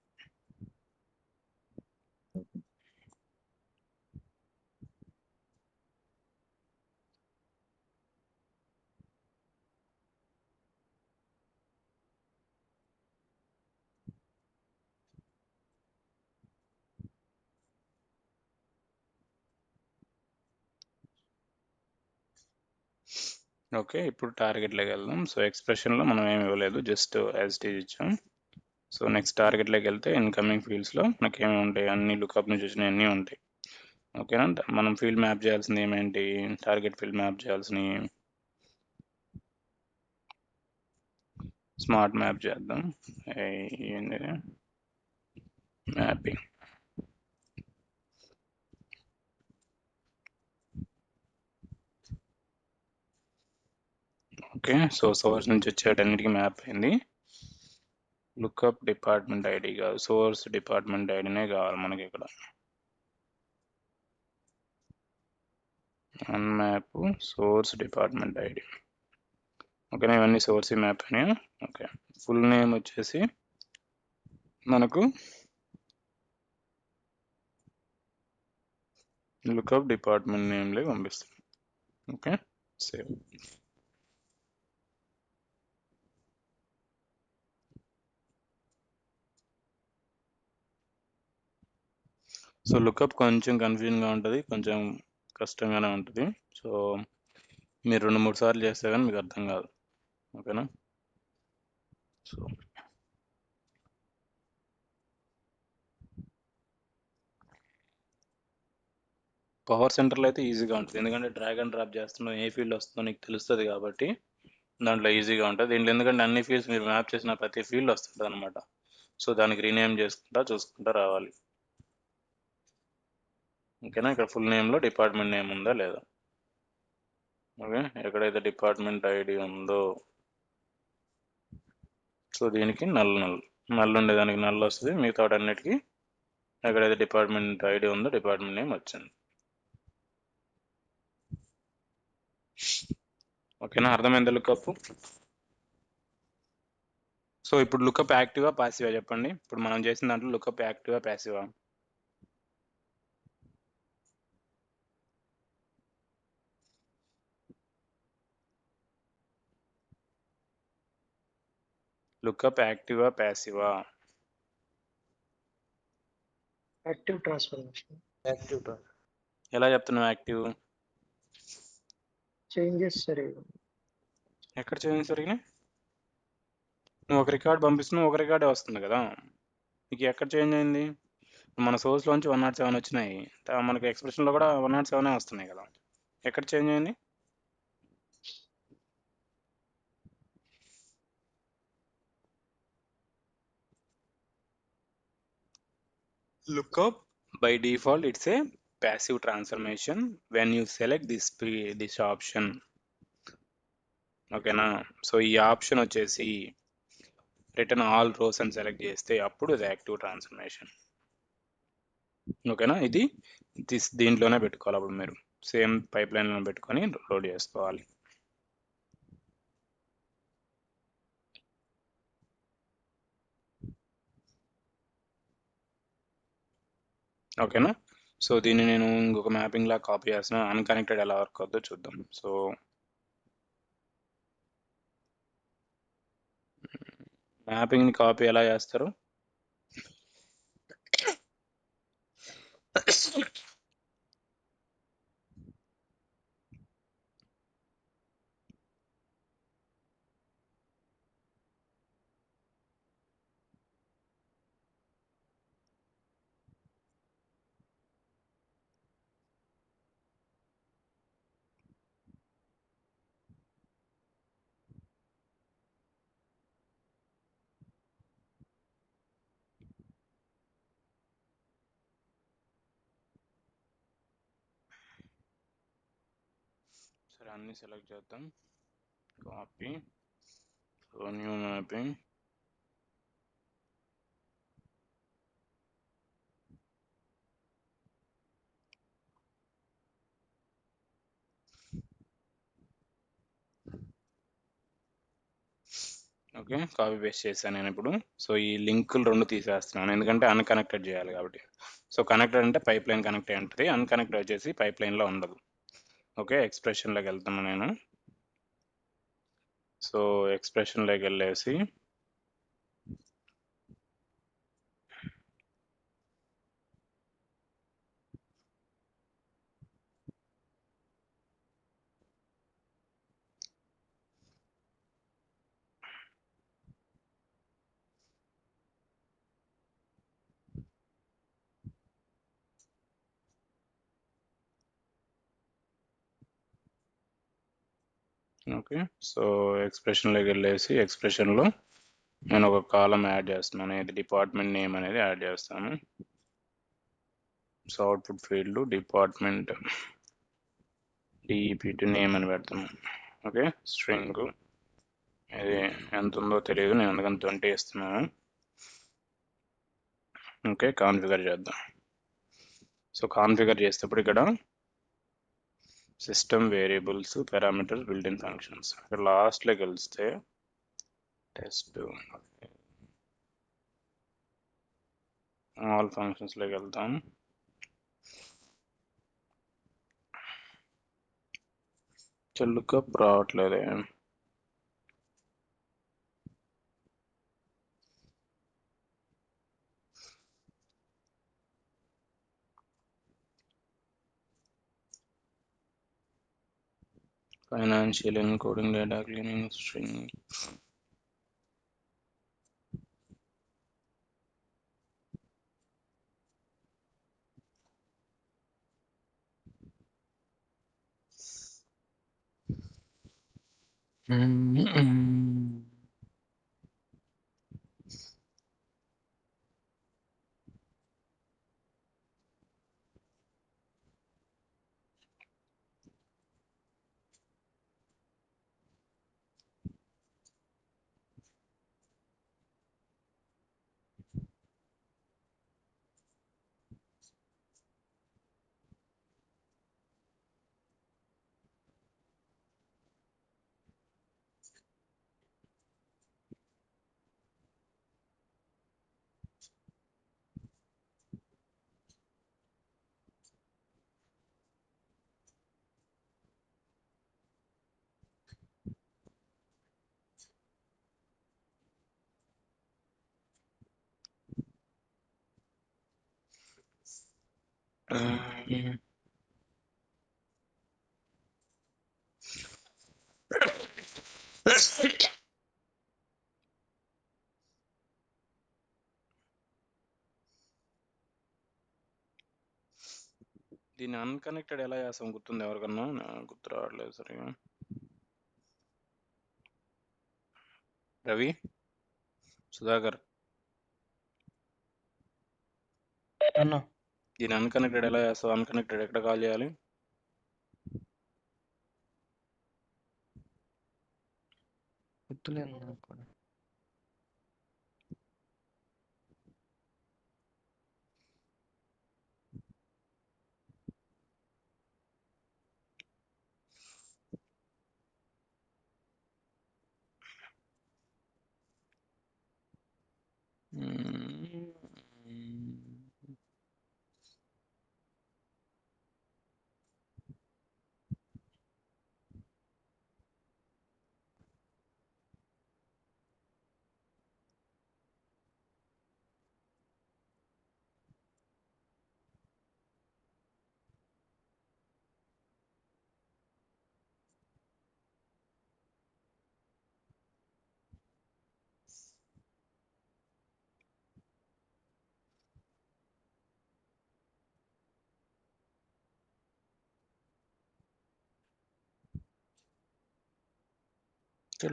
Okay, ఇప్పుడు టార్గెట్లోకి వెళ్దాం. సో ఎక్స్ప్రెషన్లో మనం ఏమి ఇవ్వలేదు, జస్ట్ యాజ్ ఇట్ ఈజ్ ఇచ్చాం. సో నెక్స్ట్ టార్గెట్లోకి వెళ్తే ఇన్కమింగ్ ఫీల్డ్స్లో మనకి ఏమి ఉంటాయి, అన్ని లుక్అప్ నుంచి వచ్చినవి అన్నీ ఉంటాయి. ఓకేనా, మనం ఫీల్డ్ మ్యాప్ చేయాల్సింది ఏమేంటి, టార్గెట్ ఫీల్డ్ మ్యాప్ చేయాల్సినవి స్మార్ట్ మ్యాప్ చేద్దాం. ఏంటి మ్యాపింగ్. ఓకే, సో సోర్స్ నుంచి వచ్చేటన్నిటికీ మ్యాప్ అయింది. లుక్అప్ డిపార్ట్మెంట్ ఐడి కాదు, సోర్స్ డిపార్ట్మెంట్ ఐడినే కావాలి మనకి ఇక్కడ. Unmap source department ID. ఓకేనా, ఇవన్నీ సోర్స్ మ్యాప్ అయినాయి. ఓకే, ఫుల్ నేమ్ వచ్చేసి మనకు లుక్అప్ డిపార్ట్మెంట్ నేమ్లే పంపిస్తాం. Okay, save. సో లుక్అప్ కొంచెం కన్ఫ్యూజన్గా ఉంటుంది, కొంచెం కష్టంగానే ఉంటుంది. సో మీరు 2-3 సార్లు చేస్తే కానీ మీకు అర్థం కాదు. ఓకేనా, సో పవర్ సెంటర్లో అయితే ఈజీగా ఉంటుంది, ఎందుకంటే డ్రాగ్ అండ్ డ్రాప్ చేస్తున్నాం, ఏ ఫీల్డ్ వస్తుందో నీకు తెలుస్తుంది కాబట్టి దాంట్లో ఈజీగా ఉంటుంది. దీంట్లో ఎందుకంటే అన్ని ఫీల్డ్స్ మీరు మ్యాప్ చేసిన ప్రతి ఫీల్డ్ వస్తుంది అనమాట. సో దానికి రీనేమ్ చేసుకుంటా చూసుకుంటా రావాలి. ఓకేనా, ఇక్కడ ఫుల్ నేమ్లో డిపార్ట్మెంట్ నేమ్ ఉందా లేదా. ఓకే, ఎక్కడైతే డిపార్ట్మెంట్ ఐడి ఉందో సో దీనికి నల్ ఉండేదానికి నల్ వస్తుంది, మిగతా అన్నిటికీ ఎక్కడైతే డిపార్ట్మెంట్ ఐడి ఉందో డిపార్ట్మెంట్ నేమ్ వచ్చింది. ఓకేనా, అర్థమైందా లుక్అప్. సో ఇప్పుడు లుక్అప్ యాక్టివా పాసివా చెప్పండి. ఇప్పుడు మనం చేసిన దాంట్లో లుక్అప్ యాక్టివా పాసివా? లుక్అప్ యాక్టివా పాసివా? Active transformation. యాక్టివ్ ఎలా చెప్తున్నావు యాక్టివ్? చేంజెస్ జరిగాయి. ఎక్కడ చేంజెస్ జరిగినాయి? నువ్వు ఒక రికార్డ్ పంపిస్తున్నావు, ఒక రికార్డే వస్తుంది కదా. నీకు ఎక్కడ చేంజ్ అయింది? మన సోర్స్లోంచి 107 వచ్చినాయి, మనకి ఎక్స్ప్రెషన్లో కూడా 107 వస్తున్నాయి కదా. ఎక్కడ చేంజ్ అయింది? Lookup by default it's a passive transformation when you select this option. ఓకేనా? సో ఈ ఆప్షన్ వచ్చేసి రిటర్న్ ఆల్ రోస్ అని సెలెక్ట్ చేస్తే అప్పుడు ఇది యాక్టివ్ ట్రాన్స్ఫర్మేషన్. ఓకేనా? ఇది దీంట్లోనే పెట్టుకోవాలి. అప్పుడు మీరు సేమ్ పైప్ లైన్లో పెట్టుకొని లోడ్ చేసుకోవాలి. ఓకేనా? సో దీన్ని నేను ఇంకొక మ్యాపింగ్ లా కాపీ చేస్తున్నాను. అన్కనెక్టెడ్ ఎలా వర్క్ అవుతుందో చూద్దాం. సో మ్యాపింగ్ని కాపీ ఎలా చేస్తారు? సరే, అన్ని సెలెక్ట్ చేద్దాం. Copy, so new mapping. Okay, copy paste చేశాను నేను ఇప్పుడు. సో ఈ లింకులు రెండు తీసేస్తున్నాను, ఎందుకంటే అన్కనెక్టెడ్ చేయాలి కాబట్టి. సో కనెక్టెడ్ అంటే పైప్ లైన్ కనెక్ట్ అయి ఉంటుంది, అన్కనెక్టెడ్ వచ్చేసి పైప్ లైన్లో ఉండదు. ఓకే, ఎక్స్ప్రెషన్లోకి వెళ్తున్నాను నేను. సో ఎక్స్ప్రెషన్లోకి వెళ్ళేసి ఓకే, సో ఎక్స్ప్రెషన్లోకి వెళ్ళేసి ఎక్స్ప్రెషన్లో నేను ఒక కాలం యాడ్ చేస్తున్నాను. ఇది డిపార్ట్మెంట్ నేమ్ అనేది యాడ్ చేస్తాను. So output field department DEPT name అని పెడతాను. ఓకే, స్ట్రింగ్ ఇది ఎంత ఉందో తెలియదు, నేను అందుకని 20 ఇస్తున్నాను. ఓకే, కాన్ఫిగర్ చేద్దాం. సో కాన్ఫిగర్ చేసేటప్పుడు ఇక్కడ system variables, parameters, built in functions, ఇక్కడ లాస్ట్లోకి వెళ్తే టెస్ట్ ఆల్ ఫంక్షన్స్లోకి వెళ్తాం. లుక్అప్ రావట్లేదే. Financial encoding, data cleaning, string. దీన్ని అన్కనెక్టెడ్ ఎలా చేస్తాం గుర్తుంది ఎవరికన్నా? నాకు గుర్తు రావట్లేదు సరిగా. రవి, సుధాకర్, అన్న దీన్ని అన్కనెక్టెడ్ ఎలా చేస్తావు? అన్కనెక్టెడ్ ఎక్కడ కాల్ చేయాలి? గుర్తులేదు నాకు కూడా.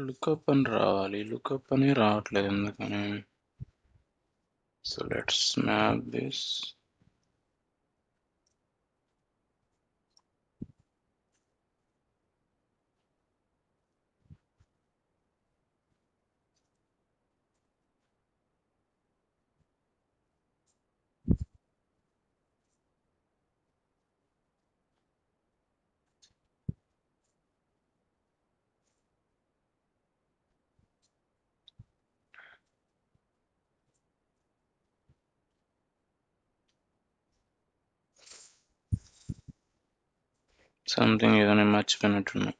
లుకప్ అని రావాలి, లుకప్ అని రావట్లేదు ఎందుకని? So let's map this. Something ఏదో నేను మర్చిపోయినట్టున్నా.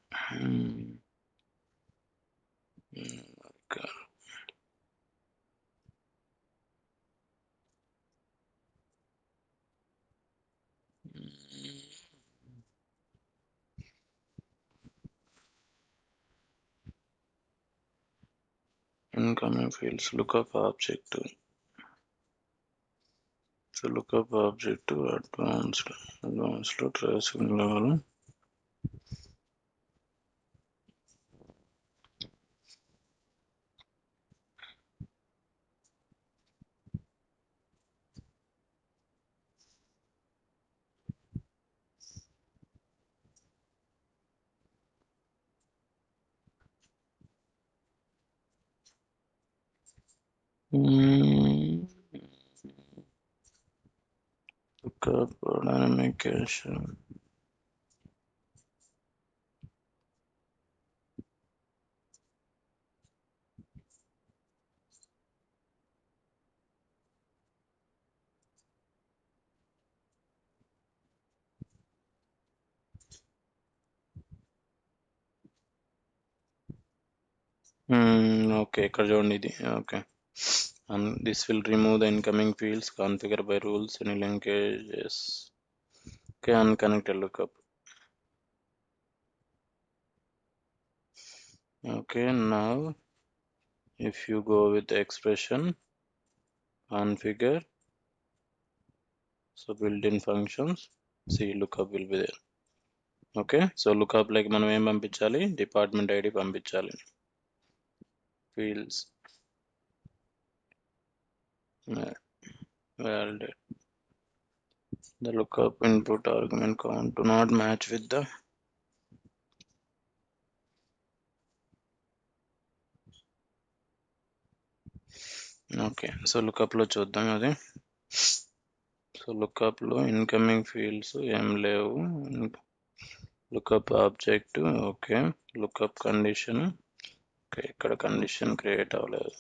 Incoming fields, lookup object. So lookup object to advanced tracing level. Lookup dynamic cache. Okay, ఇక్కడ చూడండి ఇది. Okay, and this will remove the incoming fields configured by rules any linkages. Okay, unconnected lookup. Okay, now if you go with the expression configure, so built-in functions, see lookup will be there. Okay, so lookup like మనం ఏం పంపించాలి? Department ID పంపించాలి. Fields validate. The lookup input argument count do not match with the okay, so lookup లో చూద్దాం అది. So lookup లో incoming fields ఏం లేవు. Lookup object okay. Lookup condition okay, ఇక్కడ కండిషన్ క్రియేట్ అవ్వలేదు.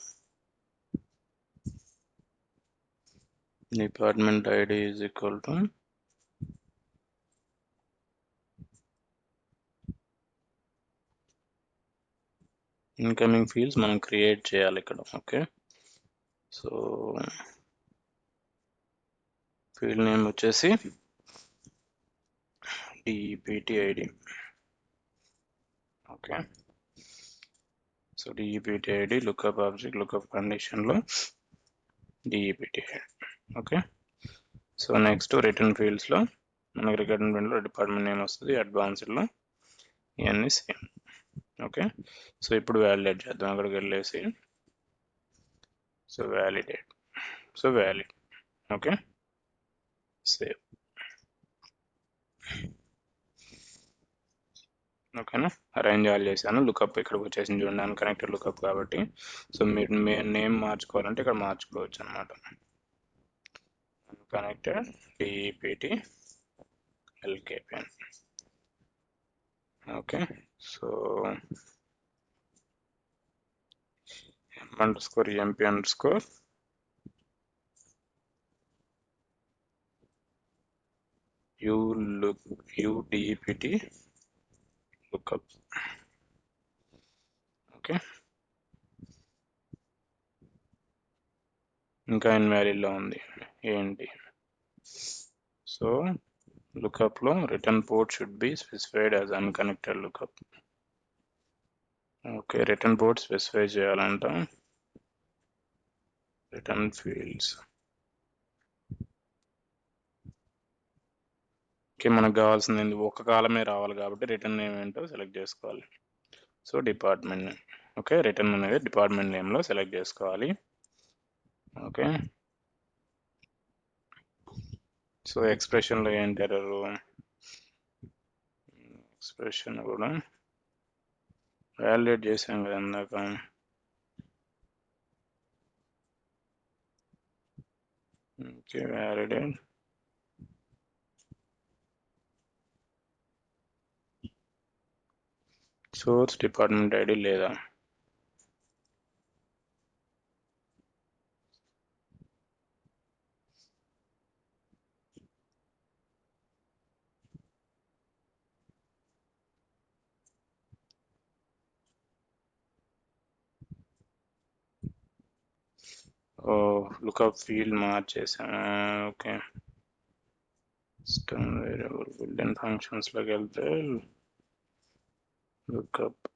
Department ID is equal to incoming fields మనం create చేయాలి ఇక్కడ. ఓకే, సో ఫీల్డ్ నేమ్ వచ్చేసి DEPT ID. Okay, so DEPT ID lookup object lookup condition లో DEPT ID. Okay, so next return fields లో మనకి రిక్వైర్మెంట్లో department name వస్తుంది, అడ్వాన్స్డ్లో ఇవన్నీ same. Okay, so ఇప్పుడు వ్యాలిడేట్ చేద్దాం. అక్కడికి వెళ్ళేసి so validate, so valid. Okay, save. ఓకేనా, అరేంజ్ ఆల్ చేశాను. లుకప్ ఇక్కడికి వచ్చేసింది చూడండి, అన్కనెక్టెడ్ లుకప్ కాబట్టి. సో మీరు నేమ్ మార్చుకోవాలంటే ఇక్కడ మార్చుకోవచ్చు అనమాట. Unconnected DPT LKPN. Okay, so m_emp_ udpt lookup. Okay, ఇంకా ఇన్వాలిడ్లో ఉంది ఏంటి? సో లుకప్లో return port should be specified as unconnected lookup. Okay, return port specify చేయాలంట. Return fields. ఓకే, మనకు కావాల్సింది ఒక కాలమే రావాలి కాబట్టి రిటర్న్ నేమ్ ఏంటో సెలెక్ట్ చేసుకోవాలి. So department name. Okay, return అనేది డిపార్ట్మెంట్ నేమ్లో సెలెక్ట్ చేసుకోవాలి. ఓకే, సో ఎక్స్ప్రెషన్లో ఏంటి ఎర్రరు? ఎక్స్ప్రెషన్ కూడా వ్యాలిడేట్ చేసాం కదా ఇందాక. Okay, validate. Source department ID లేదా? ఓ, లుకప్ ఫీల్డ్ మార్చేసాను. ఓకే, సిస్టమ్ వేరియబుల్ బిల్డింగ్ ఫంక్షన్స్లోకి వెళ్తే లుకప్.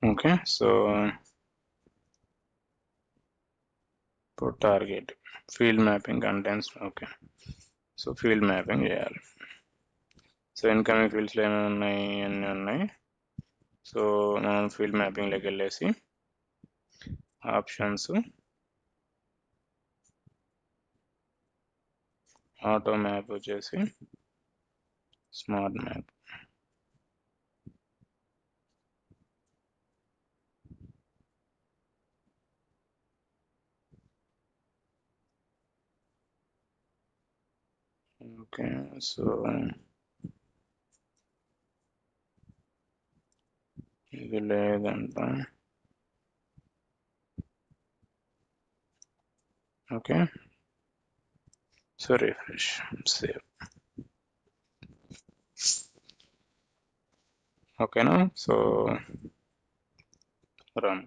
ఓకే, సో ఇప్పుడు target field mapping contents. Okay, so field mapping చేయాలి. సో ఇన్కమింగ్ ఫీల్డ్స్లో ఏమేమి ఉన్నాయి? అన్నీ ఉన్నాయి. సో మనం ఫీల్డ్ మ్యాపింగ్లోకి వెళ్ళేసి ఆప్షన్స్, ఆటో మ్యాప్ వచ్చేసి స్మార్ట్ మ్యాప్. ఓకే, సో ఇది లేదంట. Okay, so refresh, save. ఓకేనా, సో రన్.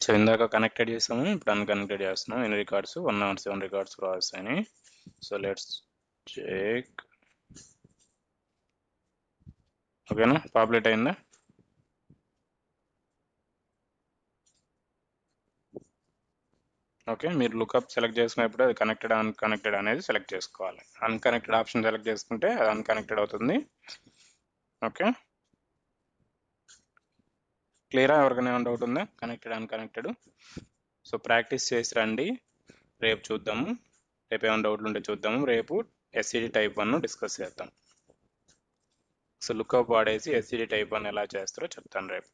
సో ఇందాక కనెక్టెడ్ చేసాము, ఇప్పుడు అన్కనెక్టెడ్ చేస్తున్నాం. ఎన్ని రికార్డ్స్? 107 రికార్డ్స్ ప్రాసెస్ అయినాయి. So let's check. ఓకేనా, పాపులేట్ అయిందా? ఓకే, మీరు లుకప్ సెలెక్ట్ చేసుకున్నప్పుడు అది కనెక్టెడ్ అన్కనెక్టెడ్ అనేది సెలెక్ట్ చేసుకోవాలి. అన్కనెక్టెడ్ ఆప్షన్ సెలెక్ట్ చేసుకుంటే అది అన్కనెక్టెడ్ అవుతుంది. ఓకే, క్లియరా? ఎవరికైనా ఏమైనా డౌట్ ఉందా? Connected unconnected. సో ప్రాక్టీస్ చేసి రండి, రేపు చూద్దాము. రేపు ఏమైనా డౌట్లు ఉంటే చూద్దాము. రేపు ఎస్సిడి టైప్ 1 డిస్కస్ చేద్దాం. సో లుకప్ వాడేసి ఎస్సిడి టైప్ 1 ఎలా చేస్తారో చెప్తాను రేపు.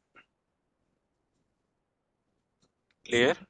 క్లియర్?